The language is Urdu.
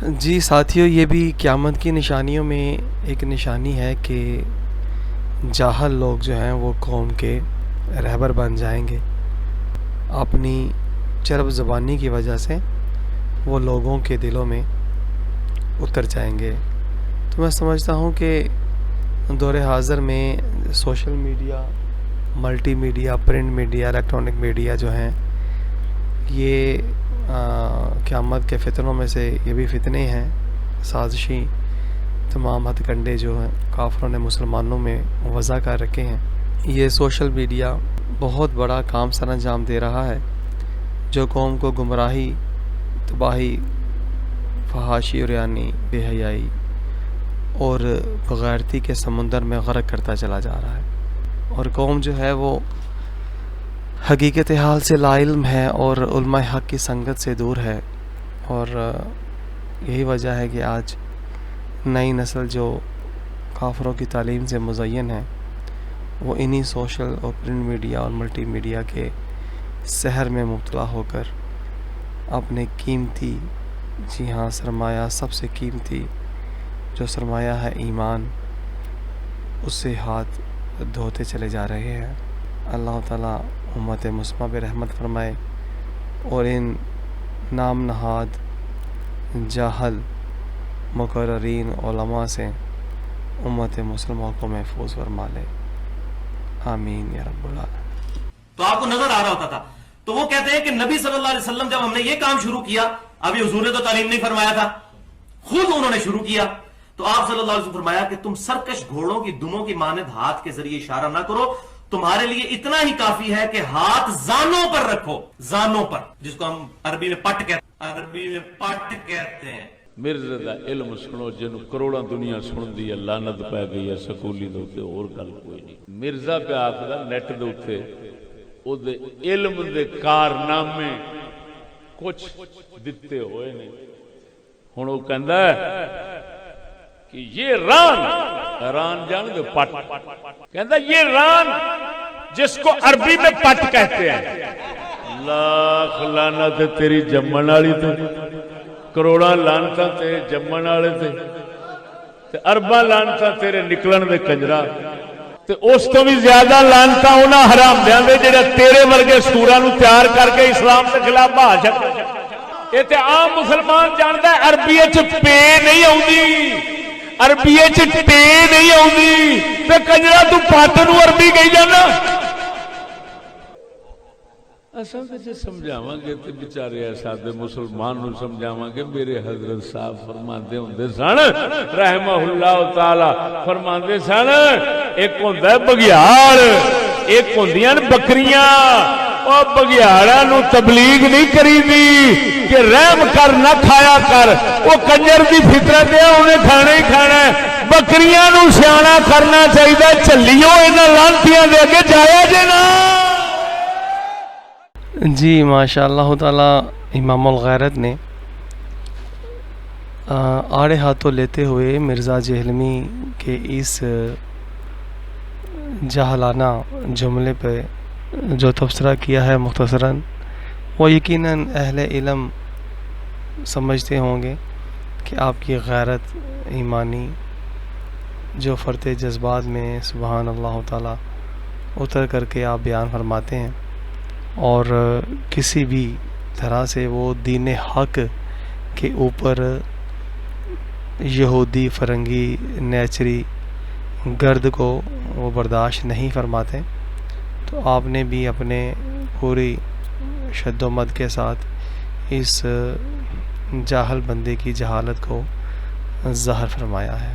جی ساتھیوں، یہ بھی قیامت کی نشانیوں میں ایک نشانی ہے کہ جاہل لوگ جو ہیں وہ قوم کے رہبر بن جائیں گے۔ اپنی چرب زبانی کی وجہ سے وہ لوگوں کے دلوں میں اتر جائیں گے۔ تو میں سمجھتا ہوں کہ دور حاضر میں social media, multi media, print media, electronic media جو ہیں، یہ قیامت کے فتنوں میں سے یہ بھی فتنے ہیں، سازشی تمام ہتھ کنڈے جو ہیں کافروں نے مسلمانوں میں وضع کر رکھے ہیں۔ یہ سوشل میڈیا بہت بڑا کام سر انجام دے رہا ہے، جو قوم کو گمراہی، تباہی، فحاشی، عریانی، بے حیائی اور بغیرتی کے سمندر میں غرق کرتا چلا جا رہا ہے، اور قوم جو ہے وہ حقیقت حال سے لا علم ہے اور علماء حق کی سنگت سے دور ہے۔ اور یہی وجہ ہے کہ آج نئی نسل جو کافروں کی تعلیم سے مزین ہے، وہ انہی سوشل اور پرنٹ میڈیا اور ملٹی میڈیا کے سحر میں مبتلا ہو کر اپنے قیمتی، جی ہاں سرمایہ، سب سے قیمتی جو سرمایہ ہے ایمان، اس سے ہاتھ دھوتے چلے جا رہے ہیں۔ اللہ تعالیٰ امت مسلمہ پہ رحمت فرمائے اور ان نام نہاد جاہل مقررین علماء سے امت مسلمہ کو محفوظ فرما لے، آمین یا رب العالمین۔ تو آپ کو نظر آ رہا ہوتا تھا، تو وہ کہتے ہیں کہ نبی صلی اللہ علیہ وسلم جب ہم نے یہ کام شروع کیا، ابھی حضور نے تو تعلیم نہیں فرمایا تھا، خود انہوں نے شروع کیا، تو آپ صلی اللہ علیہ وسلم فرمایا کہ تم سرکش گھوڑوں کی دموں کی مانند ہاتھ کے ذریعے اشارہ نہ کرو، تمہارے لیے اتنا ہی کافی ہے کہ ہاتھ زانوں پر رکھو، زانوں پر، جس کو ہم عربی میں پٹ کہتے ہیں۔ مرزا دا علم سنو جن کروڑاں دنیا سن دی ہے، لعنت پہ گئی ہے سکولی دے اوتے، اور گل کوئی نہیں۔ مرزا پہ آکھدا نیٹ دے اوتے او دے علم دے کارنامے کچھ دتے ہوئے نے، ہن او کہندا ہے کہ یہ ران جان دے پٹ، کہندا یہ ران جس کو عربی میں پٹ کہتے ہیں، لاکھ لعنت تیری جمن والی تے، کروڑاں لعنتاں تے جمن والے تے ارباں لعنتاں تیرے نکلن دے کنجرا، تے اس تو بھی زیادہ لعنتاں انہاں حرامدیاں دے جڑے تیرے ورگے سوراں نو تیار کر کے اسلام دے خلاف بھاشن۔ یہ تے عام مسلمان جاندا ہے عربی وچ پے نہیں آوندی، عربی وچ ٹے نہیں آوندی، تے کنجرا تو پٹ نو عربی کہی جانا۔ اساں تے سمجھاواں گے تے بیچارے سادے مسلمان نو سمجھاواں گے۔ میرے حضرت صاحب فرماندے ہوندے سن رحمہ اللہ تعالی، فرماندے سن ایک ہوندا ہے بگیاڑ، ایک ہوندیاں بکریاں، او بگیاڑاں نو تبلیغ نہیں کریندی کہ رحم کر نہ کھایا کر، وہ کنجر دی فطرت ہے انہیں کھانا ہی کھانا ہے۔ بکریاں نو سیاںا کرنا چاہیے، چلیو انہاں لعنتیاں دے اگے جایا جے نا۔ جی ماشاء اللہ تعالی امام الغیرت نے آڑے ہاتھوں لیتے ہوئے مرزا جہلمی کے اس جاہلانہ جملے پہ جو تبصرہ کیا ہے مختصراً، وہ یقیناً اہل علم سمجھتے ہوں گے کہ آپ کی غیرت ایمانی جو فرط جذبات میں سبحان اللہ تعالی اتر کر کے آپ بیان فرماتے ہیں، اور کسی بھی طرح سے وہ دین حق کے اوپر یہودی، فرنگی، نیچری گرد کو وہ برداشت نہیں فرماتے۔ تو آپ نے بھی اپنے پوری شد و مد کے ساتھ اس جاہل بندے کی جہالت کو ظاہر فرمایا ہے۔